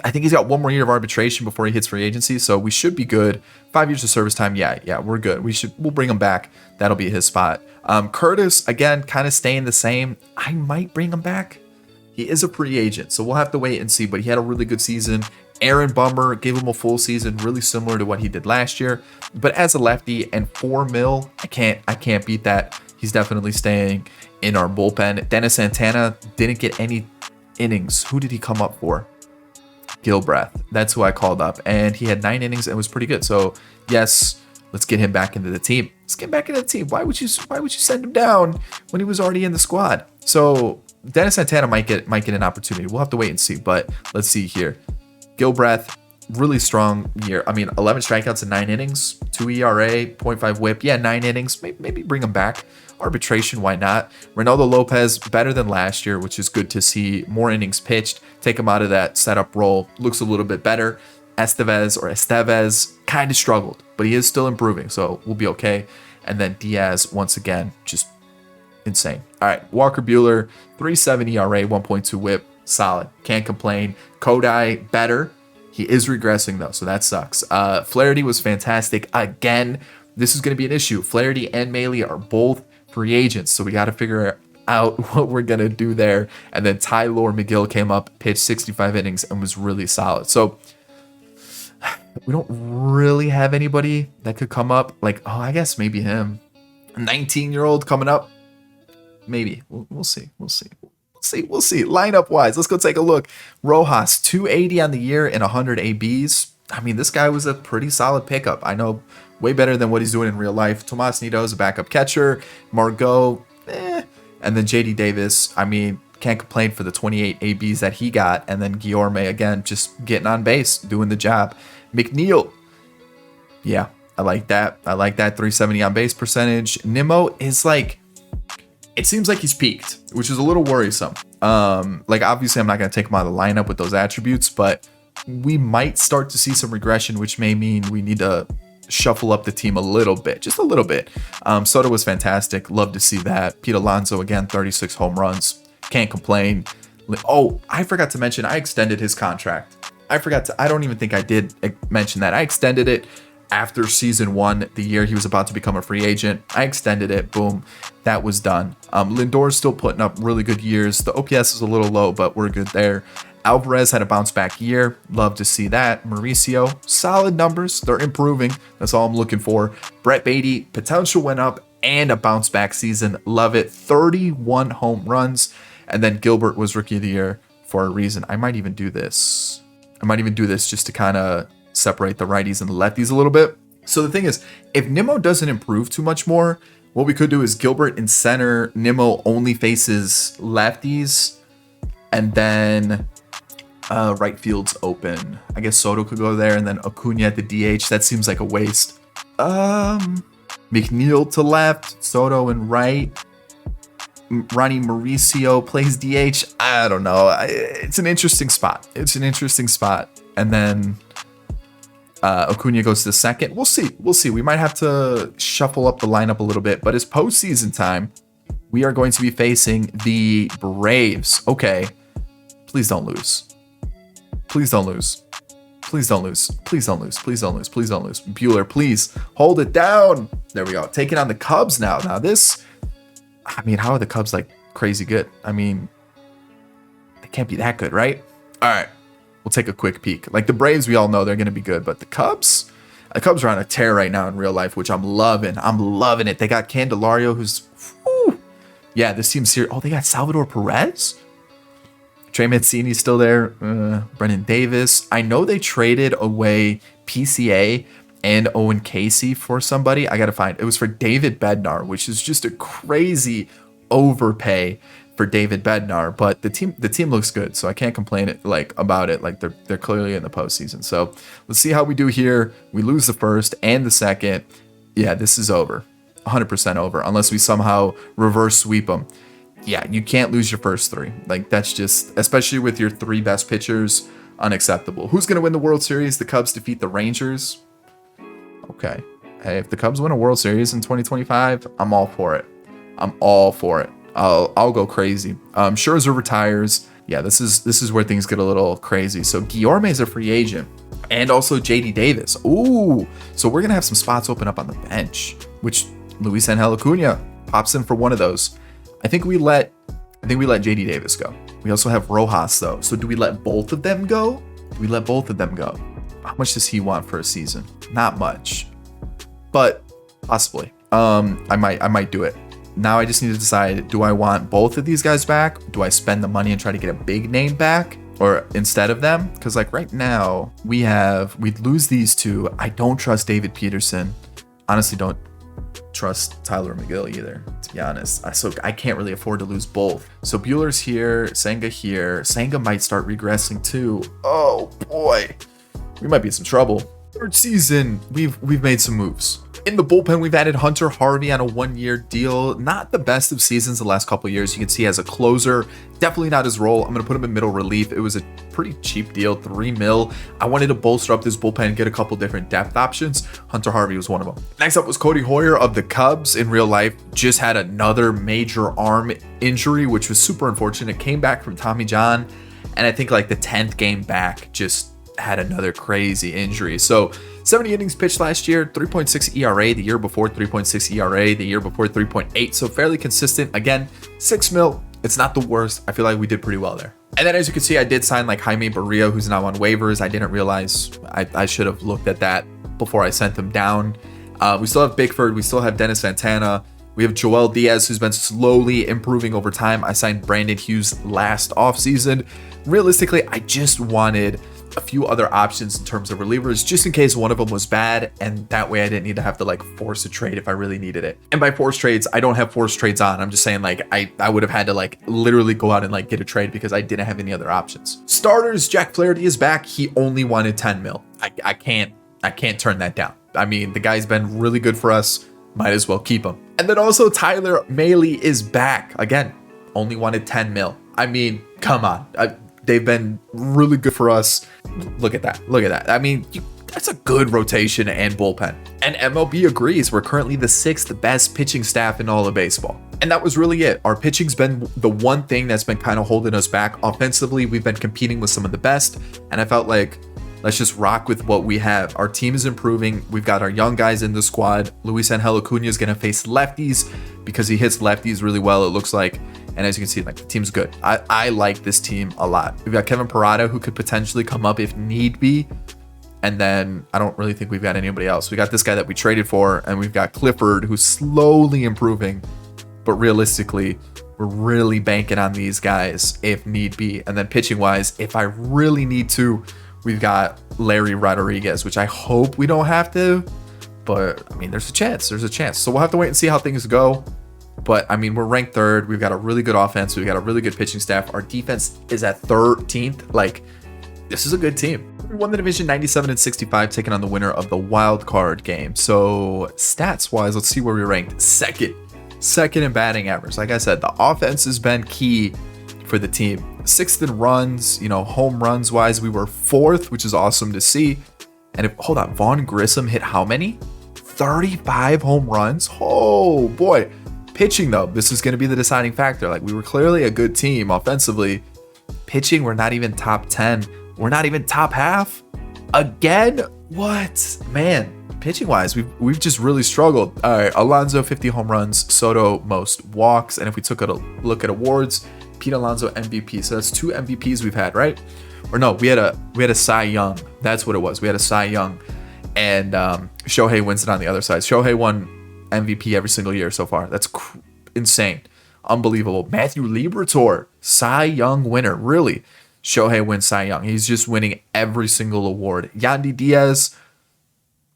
I think he's got 1 more year of arbitration before he hits free agency, so we should be good. 5 years of service time, yeah, we're good. We'll bring him back. That'll be his spot. Curtis, again, kind of staying the same. I might bring him back. He is a free agent, so we'll have to wait and see, but he had a really good season. Aaron Bummer gave him a full season, really similar to what he did last year. But as a lefty and 4 mil, I can't beat that. He's definitely staying in our bullpen. Dennis Santana didn't get any innings. Who did he come up for? Gilbreth. That's who I called up, and he had 9 innings and was pretty good. So yes, let's get him back into the team. Why would you send him down when he was already in the squad? So Dennis Santana might get an opportunity. We'll have to wait and see, but let's see here. Gilbreth, really strong year. I mean, 11 strikeouts in 9 innings, 2 ERA, 0.5 WHIP. Yeah, 9 innings. Maybe bring him back. Arbitration, why not? Ronaldo Lopez, better than last year, which is good to see. More innings pitched. Take him out of that setup role. Looks a little bit better. Estevez kind of struggled, but he is still improving, so we'll be okay. And then Diaz, once again, just insane. All right, Walker Buehler, 3.7 ERA, 1.2 WHIP. Solid. Can't complain. Kodai, better. He is regressing, though, so that sucks. Flaherty was fantastic. Again, this is going to be an issue. Flaherty and Mahle are both free agents, so we got to figure out what we're going to do there. And then Tyler McGill came up, pitched 65 innings, and was really solid. So we don't really have anybody that could come up. Like, I guess maybe him. A 19-year-old coming up. Maybe. We'll see. We'll see. Lineup wise, let's go take a look. Rojas, 280 on the year and 100 ABs. I mean, this guy was a pretty solid pickup. I know way better than what he's doing in real life. Tomas Nido is a backup catcher. Margot, and then JD Davis. I mean, can't complain for the 28 ABs that he got. And then Guillorme, again, just getting on base, doing the job. McNeil, yeah, I like that. 370 on base percentage. Nimmo is like, it seems like he's peaked, which is a little worrisome. Like obviously I'm not going to take him out of the lineup with those attributes, but we might start to see some regression, which may mean we need to shuffle up the team a little bit, just a little bit. Soto was fantastic. Love to see that. Pete Alonso, again, 36 home runs. Can't complain. Oh, I forgot to mention, I extended his contract. I don't even think I did mention that. I extended it after season 1, the year he was about to become a free agent. I extended it. Boom. That was done. Lindor's still putting up really good years. The OPS is a little low, but we're good there. Alvarez had a bounce back year. Love to see that. Mauricio, solid numbers. They're improving. That's all I'm looking for. Brett Beatty, potential went up and a bounce back season. Love it. 31 home runs. And then Gilbert was rookie of the year for a reason. I might even do this just to kind of separate the righties and the lefties a little bit. So the thing is, if Nimmo doesn't improve too much more, what we could do is Gilbert in center, Nimmo only faces lefties, and then right field's open. I guess Soto could go there, and then Acuna at the DH. That seems like a waste. McNeil to left, Soto and right. Ronnie Mauricio plays DH. I don't know. It's an interesting spot. And then Acuna goes to the second. We'll see. We might have to shuffle up the lineup a little bit, but it's postseason time. We are going to be facing the Braves. Okay. Please don't lose. Bueller, please hold it down. There we go. Taking on the Cubs now. Now this, I mean, how are the Cubs like crazy good? I mean, they can't be that good, right? All right. We'll take a quick peek. Like the Braves, we all know they're going to be good, but the Cubs are on a tear right now in real life, which I'm loving. I'm loving it. They got Candelario, who's, whew, yeah, this team's here. Oh, they got Salvador Perez. Trey Mancini's still there. Brennan Davis. I know they traded away PCA and Owen Casey for somebody. I got to find. It was for David Bednar, which is just a crazy overpay for David Bednar. But the team looks good, so I can't complain about it. Like they're clearly in the postseason. So let's see how we do here. We lose the first and the second. Yeah, this is over. 100% over, unless we somehow reverse sweep them. Yeah, you can't lose your first 3. Like that's just, especially with your 3 best pitchers, unacceptable. Who's going to win the World Series? The Cubs defeat the Rangers. Okay. Hey, if the Cubs win a World Series in 2025, I'm all for it. I'll go crazy. Scherzer retires. Yeah, this is where things get a little crazy. So Guillorme is a free agent, and also JD Davis. Ooh, so we're gonna have some spots open up on the bench, which Luis Angel Acuna pops in for one of those. I think we let JD Davis go. We also have Rojas though. So do we let both of them go? How much does he want for a season? Not much, but possibly. I might do it. Now I just need to decide, do I want both of these guys back? Do I spend the money and try to get a big name back or instead of them? Because like right now we'd lose these 2. I don't trust David Peterson. Honestly, don't trust Tyler McGill either, to be honest. So I can't really afford to lose both. So Bueller's here, Senga here. Senga might start regressing too. Oh boy, we might be in some trouble. Third season, we've made some moves. In the bullpen, we've added Hunter Harvey on a 1-year deal. Not the best of seasons the last couple of years. You can see as a closer, definitely not his role. I'm going to put him in middle relief. It was a pretty cheap deal, $3 million. I wanted to bolster up this bullpen and get a couple different depth options. Hunter Harvey was one of them. Next up was Cody Hoyer of the Cubs. In real life, just had another major arm injury, which was super unfortunate. Came back from Tommy John, and I think like the 10th game back, just had another crazy injury. So 70 innings pitched last year, 3.6 ERA. The year before, 3.6 ERA. The year before, 3.8. So fairly consistent. Again, $6 million. It's not the worst. I feel like we did pretty well there. And then as you can see, I did sign like Jaime Barria, who's now on waivers. I didn't realize I should have looked at that before I sent them down. We still have Bickford. We still have Dennis Santana. We have Joel Diaz, who's been slowly improving over time. I signed Brandon Hughes last offseason. Realistically, I just wanted a few other options in terms of relievers, just in case one of them was bad, and that way I didn't need to have to like force a trade if I really needed it. And by force trades, I don't have force trades on. I'm just saying like I would have had to like literally go out and like get a trade because I didn't have any other options. Starters, Jack Flaherty is back. He only wanted $10 million. I can't turn that down. I mean, the guy's been really good for us. Might as well keep him. And then also Tyler Mahle is back. Again, only wanted 10 mil. I mean, come on. They've been really good for us. Look at that. Look at that. I mean, that's a good rotation and bullpen. And MLB agrees. We're currently the 6th best pitching staff in all of baseball. And that was really it. Our pitching's been the one thing that's been kind of holding us back. Offensively, we've been competing with some of the best. And I felt like, let's just rock with what we have. Our team is improving. We've got our young guys in the squad. Luis Angel Acuna is going to face lefties because he hits lefties really well, it looks like. And as you can see, like, the team's good. I like this team a lot. We've got Kevin Parada, who could potentially come up if need be. And then I don't really think we've got anybody else. We got this guy that we traded for, and we've got Clifford, who's slowly improving. But realistically, we're really banking on these guys if need be. And then pitching wise, if I really need to, we've got Larry Rodriguez, which I hope we don't have to. But I mean, there's a chance. There's a chance. So we'll have to wait and see how things go. But I mean, we're ranked 3rd. We've got a really good offense. We've got a really good pitching staff. Our defense is at 13th. Like, this is a good team. We won the division 97-65, taking on the winner of the wild card game. So stats wise, let's see where we ranked. Second in batting average. Like I said, the offense has been key for the team. 6th in runs, home runs wise, we were 4th, which is awesome to see. And hold on, Vaughn Grissom hit how many? 35 home runs. Oh boy. Pitching though, this is going to be the deciding factor. Like, we were clearly a good team offensively. Pitching, we're not even top 10. We're not even top half. Again? What? Man, pitching wise, we've just really struggled. All right, Alonso 50 home runs, Soto most walks, and if we took a look at awards, Pete Alonso MVP. So that's 2 MVPs we've had, right? Or no, we had a Cy Young. That's what it was. We had a Cy Young, and Shohei wins it on the other side. Shohei won MVP every single year so far. That's insane, unbelievable. Matthew Liberatore, Cy Young winner, really. Shohei wins Cy Young. He's just winning every single award. Yandy Diaz,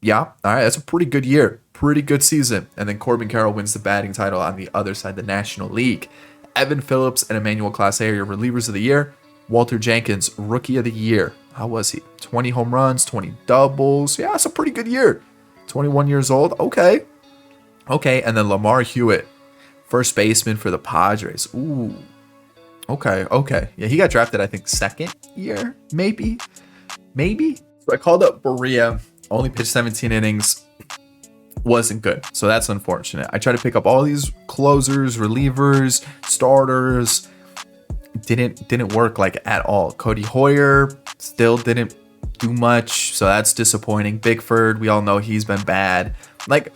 yeah, all right, that's a pretty good year, pretty good season. And then Corbin Carroll wins the batting title on the other side, the National League. Evan Phillips and Emmanuel Clase are your relievers of the year. Walter Jenkins, rookie of the year. How was he? 20 home runs, 20 doubles. Yeah, it's a pretty good year. 21 years old. Okay. And then Lamar Hewitt, first baseman for the Padres. Ooh. Okay. Yeah, he got drafted, I think, 2nd year, maybe. So I called up Berea, only pitched 17 innings. Wasn't good. So that's unfortunate. I tried to pick up all these closers, relievers, starters. Didn't work like at all. Cody Hoyer still didn't do much. So that's disappointing. Bickford, we all know he's been bad. Like,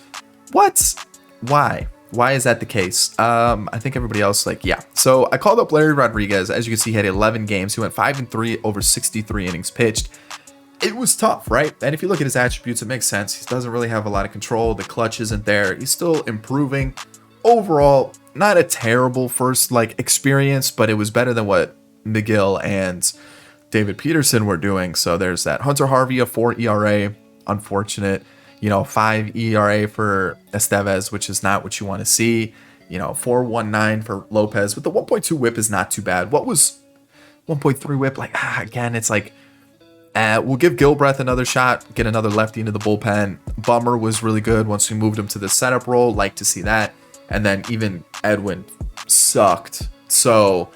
what? Why is that the case? I think everybody else, yeah. So I called up Larry Rodriguez. As you can see, he had 11 games. He went 5-3 over 63 innings pitched. It was tough, right? And if you look at his attributes, it makes sense. He doesn't really have a lot of control. The clutch isn't there. He's still improving. Overall, not a terrible first experience, but it was better than what McGill and David Peterson were doing. So there's that. Hunter Harvey, a 4 ERA. Unfortunate. 5 ERA for Estevez, which is not what you want to see. 4.19 for Lopez, but the 1.2 whip is not too bad. What was 1.3 whip? Again, it's we'll give Gilbreth another shot, get another lefty into the bullpen. Bummer was really good once we moved him to the setup role. Like to see that. And then even Edwin sucked. So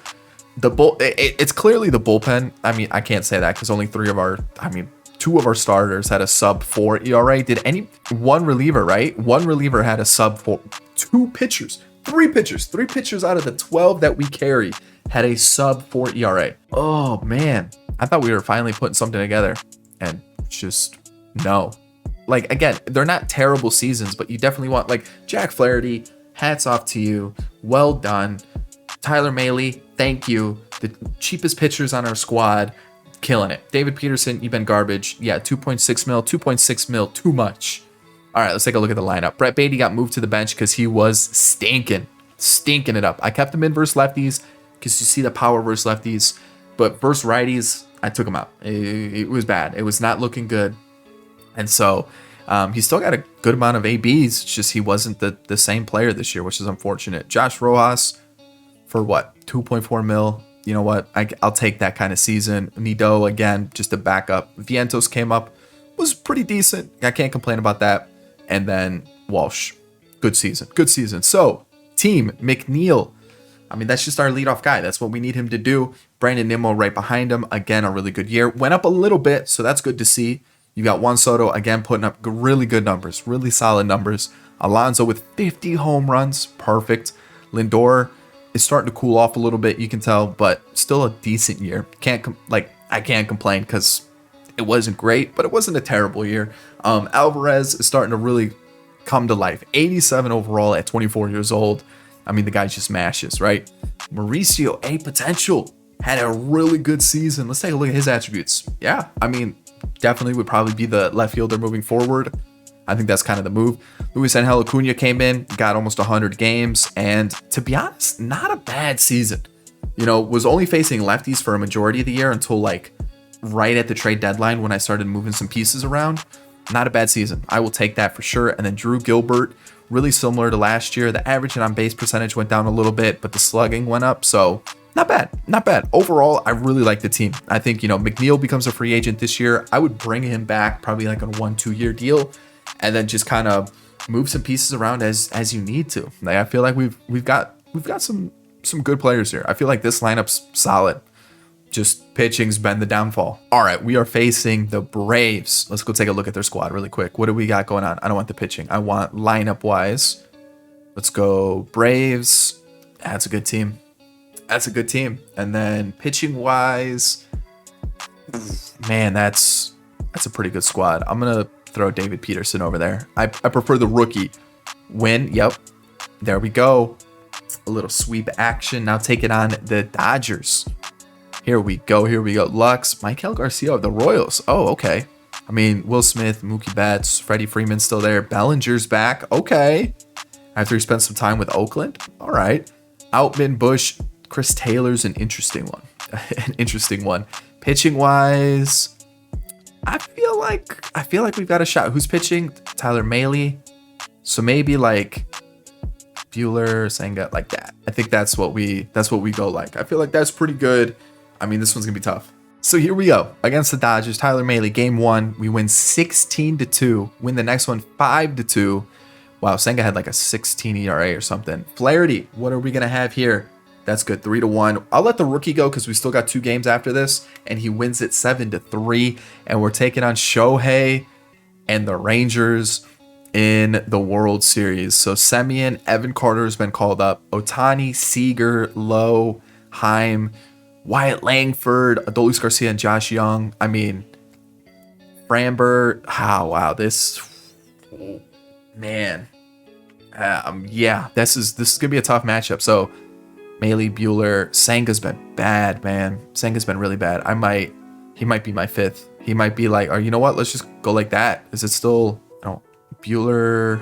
it's clearly the bullpen. I mean, I can't say that because only 2 of our starters had a sub 4 ERA. One reliever, right? One reliever had a sub 4. 3 pitchers out of the 12 that we carry had a sub 4 ERA. Oh man, I thought we were finally putting something together, and just no. Again, they're not terrible seasons, but you definitely want Jack Flaherty. Hats off to you. Well done. Tyler Mahle, thank you. The cheapest pitchers on our squad. Killing it. David Peterson, you've been garbage. Yeah, 2.6 mil, too much. All right, let's take a look at the lineup. Brett Beatty got moved to the bench because he was stinking it up. I kept him in versus lefties because you see the power versus lefties, but versus righties, I took him out. It was bad. It was not looking good. And so he still got a good amount of ABs. It's just he wasn't the same player this year, which is unfortunate. Josh Rojas for what? 2.4 mil. You know what? I'll take that kind of season. Nido, again, just a backup. Vientos came up, was pretty decent. I can't complain about that. And then Walsh. Good season. Good season. So, team, McNeil. I mean, that's just our leadoff guy. That's what we need him to do. Brandon Nimmo right behind him. Again, a really good year. Went up a little bit, so that's good to see. You got Juan Soto, again, putting up really good numbers. Really solid numbers. Alonso with 50 home runs. Perfect. Lindor is starting to cool off a little bit, you can tell, but still a decent year. I can't complain because it wasn't great, but it wasn't a terrible year. Alvarez is starting to really come to life. 87 overall at 24 years old. I mean, the guy just mashes, right? Mauricio, A potential, had a really good season. Let's take a look at his attributes. Yeah, I mean, definitely would probably be the left fielder moving forward. I think that's kind of the move. Luis Angel Acuna came in, got almost 100 games, and to be honest, not a bad season. You know, was only facing lefties for a majority of the year until like right at the trade deadline when I started moving some pieces around. Not a bad season. I will take that for sure. And then Drew Gilbert, really similar to last year. The average and on base percentage went down a little bit, but the slugging went up. So not bad. Not bad. Overall, I really like the team. I think, McNeil becomes a free agent this year. I would bring him back probably like on a 1-2 year deal and then just kind of move some pieces around as you need to. Like, I feel like we've got some good players here. I feel like this lineup's solid. Just pitching's been the downfall. All right, we are facing the Braves. Let's go take a look at their squad really quick. What do we got going on? I don't want the pitching. I want lineup-wise. Let's go Braves. That's a good team. That's a good team. And then pitching-wise, man, that's a pretty good squad. I'm going to throw David Peterson over there. I prefer the rookie. Win. Yep. There we go. A little sweep action. Now taking on the Dodgers. Here we go. Lux, Michael Garcia of the Royals. Oh, okay. I mean, Will Smith, Mookie Betts, Freddie Freeman still there. Bellinger's back. Okay. After he spent some time with Oakland. All right. Outman, Bush, Chris Taylor's an interesting one. Pitching wise, I feel like we've got a shot. Who's pitching? Tyler Mahle. So maybe like Bueller, Senga, like that. I think that's what we go like. I feel like that's pretty good. I mean, this one's gonna be tough. So here we go against the Dodgers. Tyler Mahle, game 1, we win 16-2. Win the next one 5-2. Wow, Senga had like a 16 ERA or something. Flaherty, what are we gonna have here? That's good, 3-1. I'll let the rookie go because we still got 2 games after this, and he wins it 7-3. And we're taking on Shohei and the Rangers in the World Series. So Semien, Evan Carter has been called up. Ohtani, Seager, Lowe, Heim, Wyatt Langford, Adolis Garcia, and Josh Young. I mean, Framber. Wow, this, man. Yeah, this is gonna be a tough matchup. So Mahle, Bueller, Senga's been bad, man. Senga's been really bad. He might be my 5th. He might be like, you know what? Let's just go like that. Is it still, Bueller?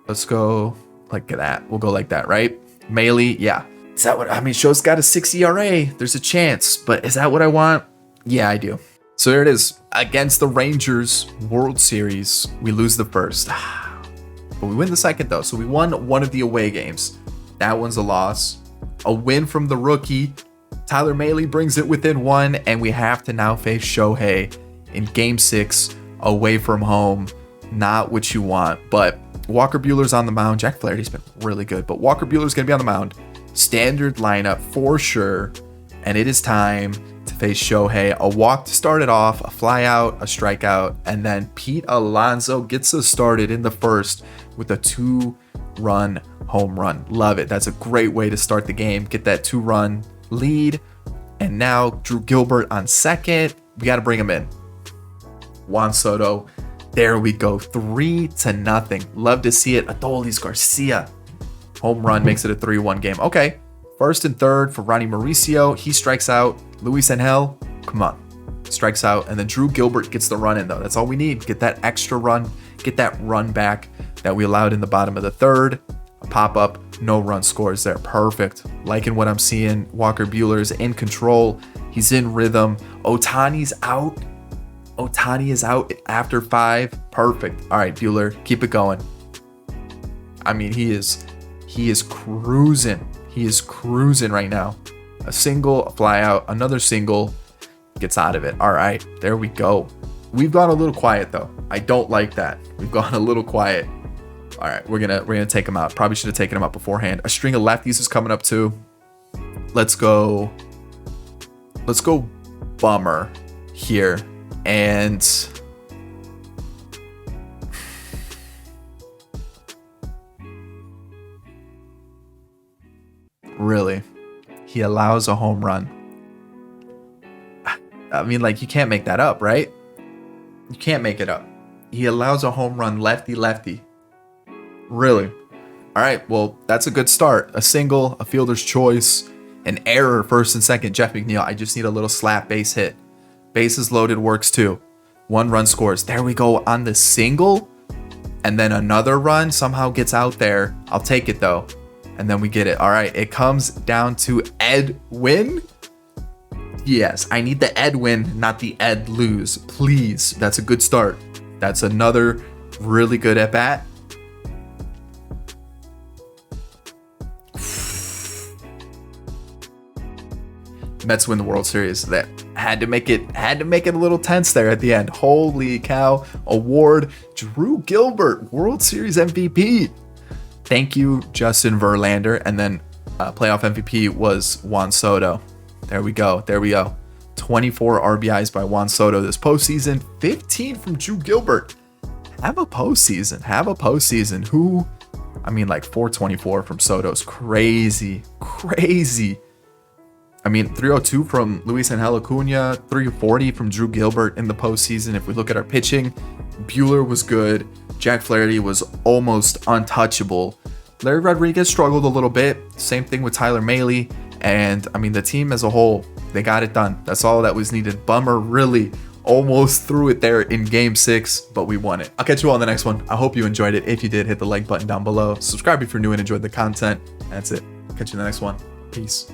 Let's go like that. We'll go like that, right? Mahle, yeah. Is that what I mean? Show's got a 6 ERA. There's a chance, but is that what I want? Yeah, I do. So there it is. Against the Rangers World Series, we lose the first. But we win the second, though. So we won one of the away games. That one's a loss. A win from the rookie. Tyler Mahle brings it within 1, and we have to now face Shohei in Game 6 away from home. Not what you want, but Walker Buehler's on the mound. Jack Flaherty's been really good, but Walker Buehler's going to be on the mound. Standard lineup for sure, and it is time to face Shohei. A walk to start it off, a fly out, a strikeout, and then Pete Alonso gets us started in the first with a 2-run home run. Love it. That's a great way to start the game. Get that 2-run lead, and now Drew Gilbert on second. We got to bring him in. Juan Soto. There we go. 3-0. Love to see it. Adolis Garcia. Home run makes it a 3-1 game. Okay. First and third for Ronnie Mauricio. He strikes out. Luis Angel, come on. Strikes out. And then Drew Gilbert gets the run in, though. That's all we need. Get that extra run. Get that run back that we allowed in the bottom of the third. A pop-up. No run scores there. Perfect. Liking what I'm seeing. Walker Buehler's in control. He's in rhythm. Ohtani's out. Ohtani is out after 5. Perfect. All right, Buehler, keep it going. I mean, he is cruising. He is cruising right now. A single, a fly out, another single, gets out of it. All right, there we go. We've gone a little quiet, though. I don't like that. We've gone a little quiet. All right, we're gonna take him out. Probably should have taken him out beforehand. A string of lefties is coming up too. Let's go Bummer here. And really, he allows a home run. I mean, like, you can't make that up, right? You can't make it up. He allows a home run, lefty. Really? All right, well, that's a good start. A single, a fielder's choice, an error, first and second, Jeff McNeil. I just need a little slap base hit. Bases loaded works too. 1 run scores. There we go on the single. And then another run somehow gets out there. I'll take it though. And then we get it. All right, it comes down to Ed win. Yes, I need the Ed win, not the Ed lose. Please. That's a good start. That's another really good at bat. Mets win the World Series. That had to make it a little tense there at the end. Holy cow. Award, Drew Gilbert, World Series MVP. Thank you, Justin Verlander. And then playoff MVP was Juan Soto. There we go. 24 RBIs by Juan Soto this postseason. 15 from Drew Gilbert. Have a postseason. Who? I mean, like 424 from Soto's crazy. I mean, 302 from Luis Angel Acuna, 340 from Drew Gilbert in the postseason. If we look at our pitching, Buehler was good. Jack Flaherty was almost untouchable. Larry Rodriguez struggled a little bit. Same thing with Tyler Mahle. And I mean, the team as a whole, they got it done. That's all that was needed. Bummer really almost threw it there in game 6, but we won it. I'll catch you all in the next one. I hope you enjoyed it. If you did, hit the like button down below. Subscribe if you're new and enjoyed the content. That's it. Catch you in the next one. Peace.